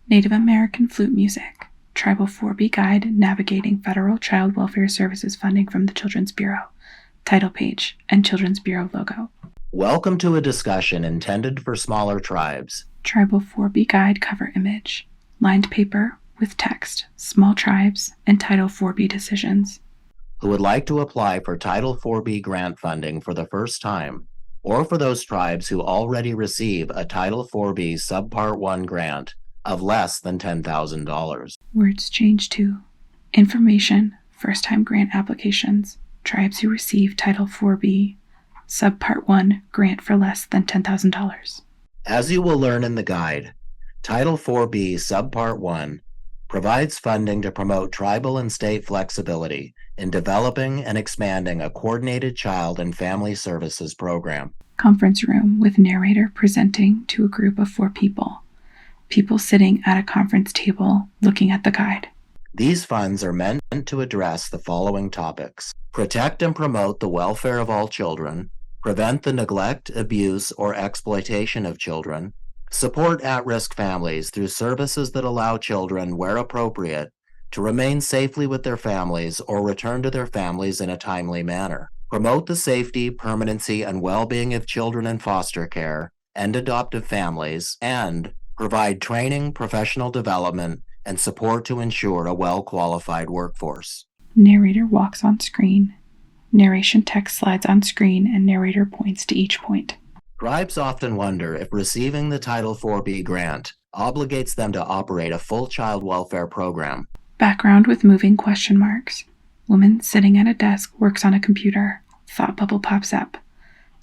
Native American Flute Music, Tribal 4B Guide Navigating Federal Child Welfare Services Funding from the Children's Bureau, title page, and Children's Bureau logo. Welcome to a discussion intended for smaller tribes. Tribal 4B Guide cover image, lined paper with text, small tribes, and Title 4B decisions. Who would like to apply for Title 4B grant funding for the first time, or for those tribes who already receive a Title 4B subpart 1 grant of less than $10,000. Words change to information, first-time grant applications, tribes who receive Title 4B, subpart 1 grant for less than $10,000. As you will learn in the guide, Title 4B subpart 1 provides funding to promote tribal and state flexibility in developing and expanding a coordinated child and family services program. Conference room with narrator presenting to a group of 4 people. People sitting at a conference table looking at the guide. These funds are meant to address the following topics: protect and promote the welfare of all children, prevent the neglect, abuse, or exploitation of children, support at-risk families through services that allow children, where appropriate, to remain safely with their families or return to their families in a timely manner, promote the safety, permanency, and well-being of children in foster care and adoptive families, and provide training, professional development, and support to ensure a well-qualified workforce. Narrator walks on screen. Narration text slides on screen and narrator points to each point. Tribes often wonder if receiving the Title 4B grant obligates them to operate a full child welfare program. Background with moving question marks. Woman sitting at a desk works on a computer. Thought bubble pops up.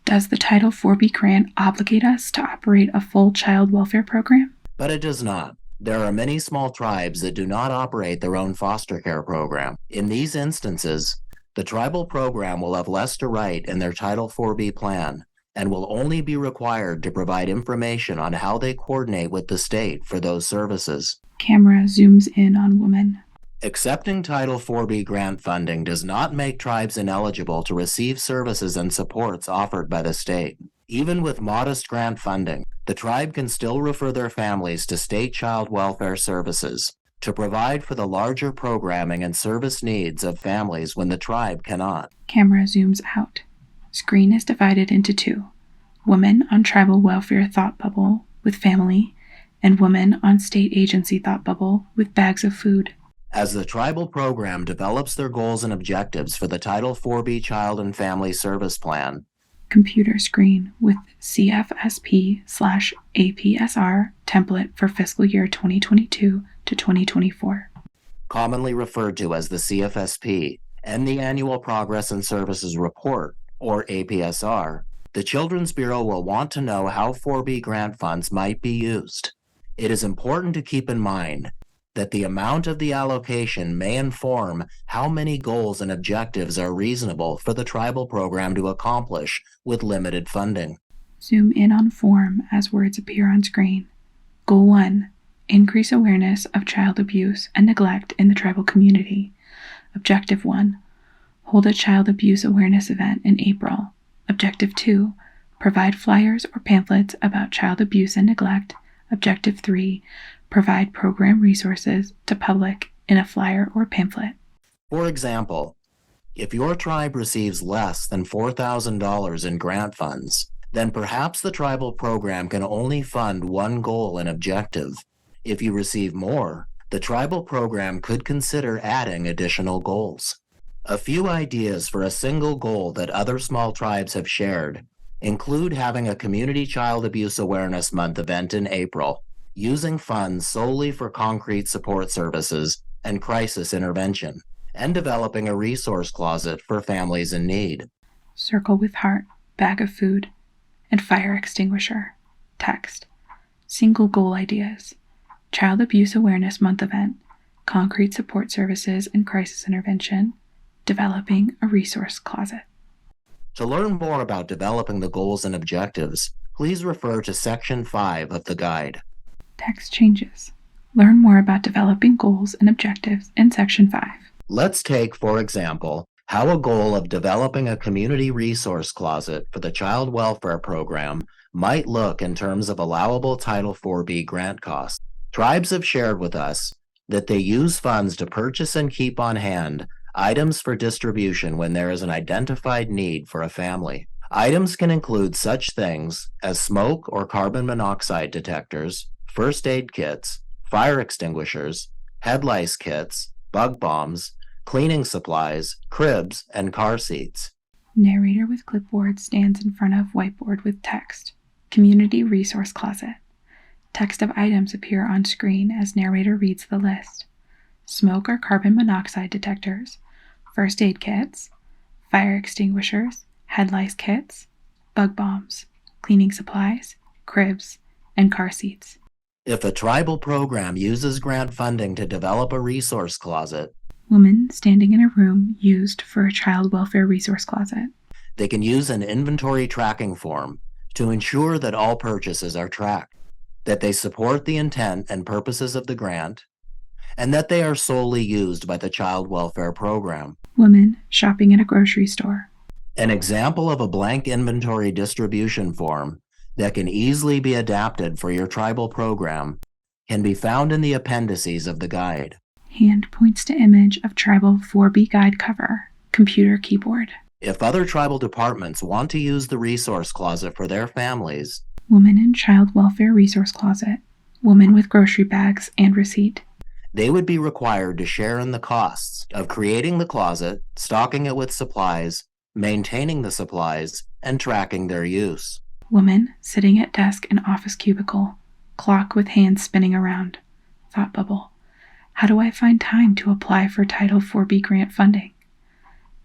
Does the Title 4B grant obligate us to operate a full child welfare program? But it does not. There are many small tribes that do not operate their own foster care program. In these instances, the tribal program will have less to write in their Title 4B plan and will only be required to provide information on how they coordinate with the state for those services. Camera zooms in on woman. Accepting Title 4B grant funding does not make tribes ineligible to receive services and supports offered by the state. Even with modest grant funding, the tribe can still refer their families to state child welfare services to provide for the larger programming and service needs of families when the tribe cannot. Camera zooms out. Screen is divided into 2. Woman on tribal welfare thought bubble with family, and woman on state agency thought bubble with bags of food. As the tribal program develops their goals and objectives for the Title 4B Child and Family Service Plan, computer screen with CFSP/APSR template for fiscal year 2022 to 2024. Commonly referred to as the CFSP, and the Annual Progress and Services Report, or APSR, the Children's Bureau will want to know how 4B grant funds might be used. It is important to keep in mind that the amount of the allocation may inform how many goals and objectives are reasonable for the tribal program to accomplish with limited funding. Zoom in on form as words appear on screen. Goal 1. Increase awareness of child abuse and neglect in the tribal community. Objective 1. Hold a child abuse awareness event in April. Objective 2. Provide flyers or pamphlets about child abuse and neglect. Objective 3. Provide program resources to public in a flyer or pamphlet. For example, if your tribe receives less than $4,000 in grant funds, then perhaps the tribal program can only fund one goal and objective. If you receive more, the tribal program could consider adding additional goals. A few ideas for a single goal that other small tribes have shared include having a Community Child Abuse Awareness Month event in April, using funds solely for concrete support services and crisis intervention, and developing a resource closet for families in need. Circle with heart, bag of food, and fire extinguisher. Text. Single goal ideas. Child Abuse Awareness Month event, concrete support services and crisis intervention, developing a resource closet. To learn more about developing the goals and objectives, please refer to Section 5 of the guide. Text changes. Learn more about developing goals and objectives in Section 5. Let's take, for example, how a goal of developing a community resource closet for the child welfare program might look in terms of allowable Title 4B grant costs. Tribes have shared with us that they use funds to purchase and keep on hand items for distribution when there is an identified need for a family. Items can include such things as smoke or carbon monoxide detectors, first aid kits, fire extinguishers, head lice kits, bug bombs, cleaning supplies, cribs, and car seats. Narrator with clipboard stands in front of whiteboard with text. Community resource closet. Text of items appear on screen as narrator reads the list. Smoke or carbon monoxide detectors, first aid kits, fire extinguishers, head lice kits, bug bombs, cleaning supplies, cribs, and car seats. If a tribal program uses grant funding to develop a resource closet, Woman standing in a room used for a child welfare resource closet. they can use an inventory tracking form to ensure that all purchases are tracked, that they support the intent and purposes of the grant, and that they are solely used by the child welfare program. Woman shopping at a grocery store. An example of a blank inventory distribution form that can easily be adapted for your tribal program can be found in the appendices of the guide. Hand points to image of tribal 4B guide cover, computer keyboard. If other tribal departments want to use the resource closet for their families, Woman in child welfare resource closet. Woman with grocery bags and receipt. they would be required to share in the costs of creating the closet, stocking it with supplies, maintaining the supplies, and tracking their use. Woman sitting at desk in office cubicle. Clock with hands spinning around. Thought bubble. How do I find time to apply for Title 4B grant funding?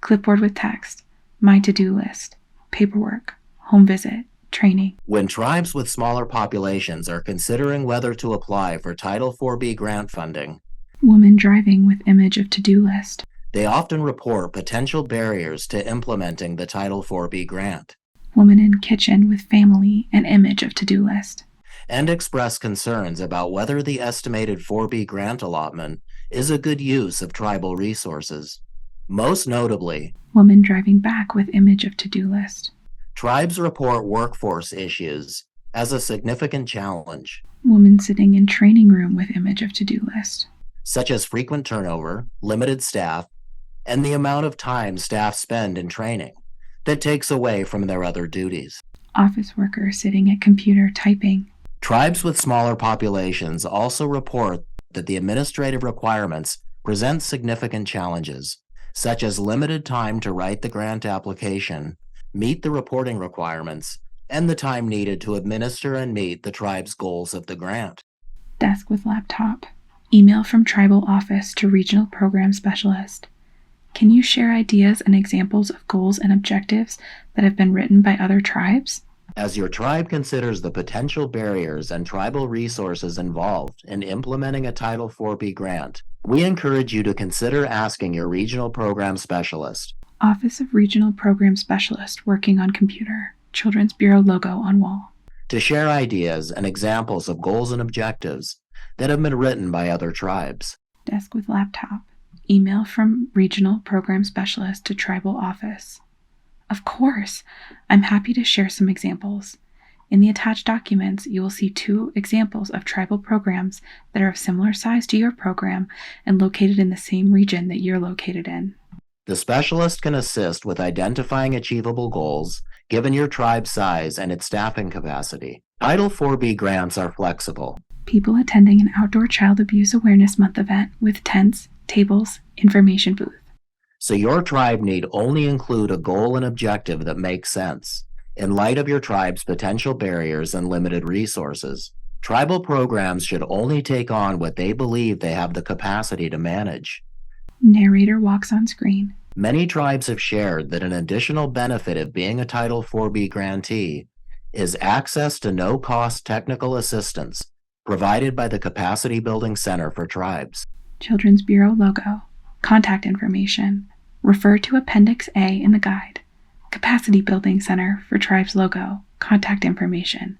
Clipboard with text. My to-do list. Paperwork. Home visit. Training. When tribes with smaller populations are considering whether to apply for Title 4B grant funding, Woman driving with image of to-do list. they often report potential barriers to implementing the Title 4B grant Woman in kitchen with family and image of to-do list. and express concerns about whether the estimated 4B grant allotment is a good use of tribal resources. Most notably, Woman driving back with image of to-do list. tribes report workforce issues as a significant challenge, Woman sitting in training room with image of to-do list. such as frequent turnover, limited staff, and the amount of time staff spend in training that takes away from their other duties. Office worker sitting at computer typing. Tribes with smaller populations also report that the administrative requirements present significant challenges, such as limited time to write the grant application, meet the reporting requirements, and the time needed to administer and meet the tribe's goals of the grant. Desk with laptop. Email from tribal office to regional program specialist. Can you share ideas and examples of goals and objectives that have been written by other tribes? As your tribe considers the potential barriers and tribal resources involved in implementing a Title 4B grant, we encourage you to consider asking your regional program specialist. Office of Regional Program Specialist working on computer. Children's Bureau logo on wall. To share ideas and examples of goals and objectives that have been written by other tribes. Desk with laptop. Email from Regional Program Specialist to Tribal Office. Of course, I'm happy to share some examples. In the attached documents, you will see 2 examples of tribal programs that are of similar size to your program and located in the same region that you're located in. The specialist can assist with identifying achievable goals given your tribe's size and its staffing capacity. Title 4B grants are flexible. People attending an outdoor Child Abuse Awareness Month event with tents, tables, information booth. So your tribe need only include a goal and objective that makes sense in light of your tribe's potential barriers and limited resources. Tribal programs should only take on what they believe they have the capacity to manage. Narrator walks on screen. Many tribes have shared that an additional benefit of being a Title 4B grantee is access to no-cost technical assistance provided by the Capacity Building Center for Tribes. Children's Bureau logo. Contact information. Refer to Appendix A in the guide. Capacity Building Center for Tribes logo. Contact information.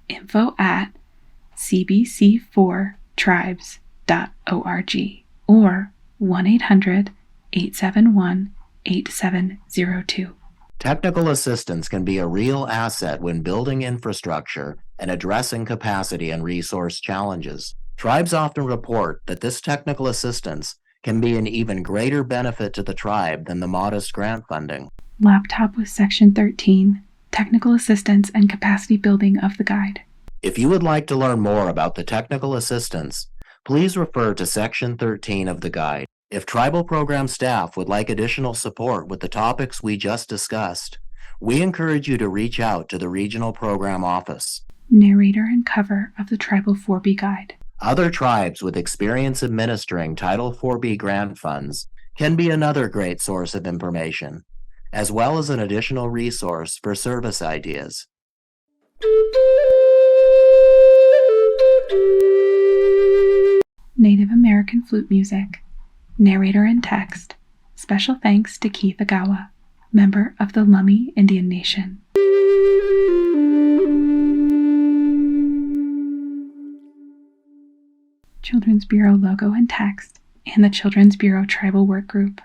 info@cbc4tribes.org or 1-800-871-8702. Technical assistance can be a real asset when building infrastructure and addressing capacity and resource challenges. Tribes often report that this technical assistance can be an even greater benefit to the tribe than the modest grant funding. Laptop with Section 13, Technical Assistance and Capacity Building of the Guide. If you would like to learn more about the technical assistance, please refer to Section 13 of the guide. If tribal program staff would like additional support with the topics we just discussed, we encourage you to reach out to the Regional Program Office. Narrator and cover of the Tribal 4B Guide. Other tribes with experience administering Title 4B grant funds can be another great source of information, as well as an additional resource for service ideas. Native American flute music. Narrator and text. Special thanks to Keith Agawa, member of the Lummi Indian Nation. Children's Bureau logo and text, and the Children's Bureau Tribal Work Group.